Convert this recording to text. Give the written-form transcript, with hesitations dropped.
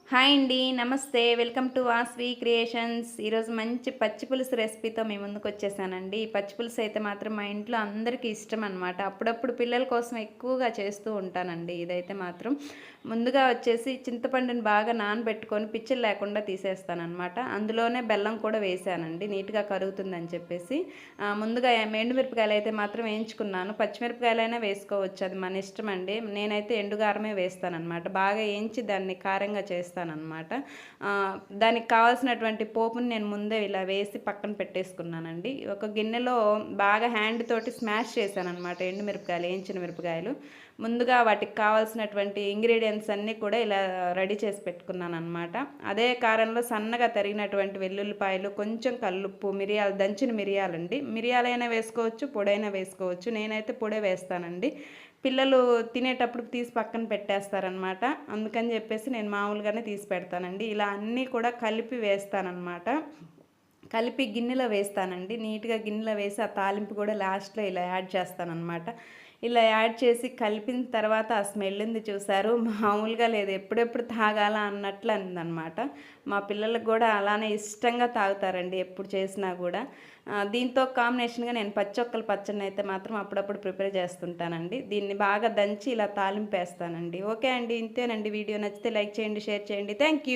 Hi అండి. నమస్తే. Welcome to Vasvi creations. ఈరోజు మంచి పచ్చి పులుసు రెసిపీతో మీ ముందుకొచ్చేసానండి. ఈ పచ్చి పులుసు అయితే మాత్రం మా ఇంట్లో అందరికీ ఇష్టమనమాట. అప్పుడప్పుడు పిల్లల కోసం ఎక్కువగా చేస్తూ ఉంటానండి. ఇదైతే మాత్రం ముందుగా వచ్చేసి చింతపండుని బాగా నానబెట్టుకొని పిచ్చిలు లేకుండా తీసేస్తాననమాట. అందులోనే బెల్లం కూడా వేసానండి నీట్‌గా కరుగుతుందని చెప్పేసి. ముందుగా ఎండుమిరపకాయలు అయితే మాత్రం వేయించుకున్నాను. పచ్చిమిరపకాయలైనా వేసుకోవచ్చు, అది మన ఇష్టమండి. నేనైతే ఎండుగారమే వేస్తాననమాట. బాగా వేయించి దాన్ని కారంగా చేస్తాననమాట. దానికి కావాల్సినటువంటి పోపుని నేను ముందే ఇలా వేసి పక్కన పెట్టేసుకున్నానండి. ఒక గిన్నెలో బాగా హ్యాండ్ తోటి స్మాష్ చేశాననమాట ఎండుమిరపకాయలు, వేయించిన మిరపకాయలు. ముందుగా వాటికి కావాల్సినటువంటి ఇంగ్రీడియంట్స్ అన్నీ కూడా ఇలా రెడీ చేసి పెట్టుకున్నాననమాట. అదే కారంలో సన్నగా తరిగినటువంటి వెల్లుల్లిపాయలు, కొంచెం కల్లుప్పు, మిరియాలు, దంచిన మిరియాలండి. మిరియాలైనా వేసుకోవచ్చు, పొడైనా వేసుకోవచ్చు. నేనైతే పొడే వేస్తానండి. పిల్లలు తినేటప్పుడు తీసి పక్కన పెట్టేస్తారనమాట. అందుకని చెప్పేసి నేను మామూలుగానే తీసి పెడతానండి. ఇలా అన్నీ కూడా కలిపి వేస్తానన్నమాట. కలిపి గిన్నెలో వేస్తానండి. నీట్‌గా గిన్నెలో వేసి ఆ తాలింపు కూడా లాస్ట్‌లో ఇలా యాడ్ చేస్తాననమాట. ఇలా యాడ్ చేసి కలిపిన తర్వాత ఆ స్మెల్ ఉంది చూసారు, మామూలుగా లేదు. ఎప్పుడెప్పుడు తాగాలా అన్నట్లు ఉందనమాట. మా పిల్లలకు కూడా అలానే ఇష్టంగా తాగుతారండి ఎప్పుడు చేసినా కూడా. దీంతో కాంబినేషన్‌గా నేను పచ్చొక్కల పచ్చడినైతే మాత్రం అప్పుడప్పుడు ప్రిపేర్ చేస్తుంటానండి. దీన్ని బాగా దంచి ఇలా తాలింపేస్తానండి. ఓకే అండి. ఇంతేనండి వీడియో. నచ్చితే లైక్ చేయండి, షేర్ చేయండి. Thank you.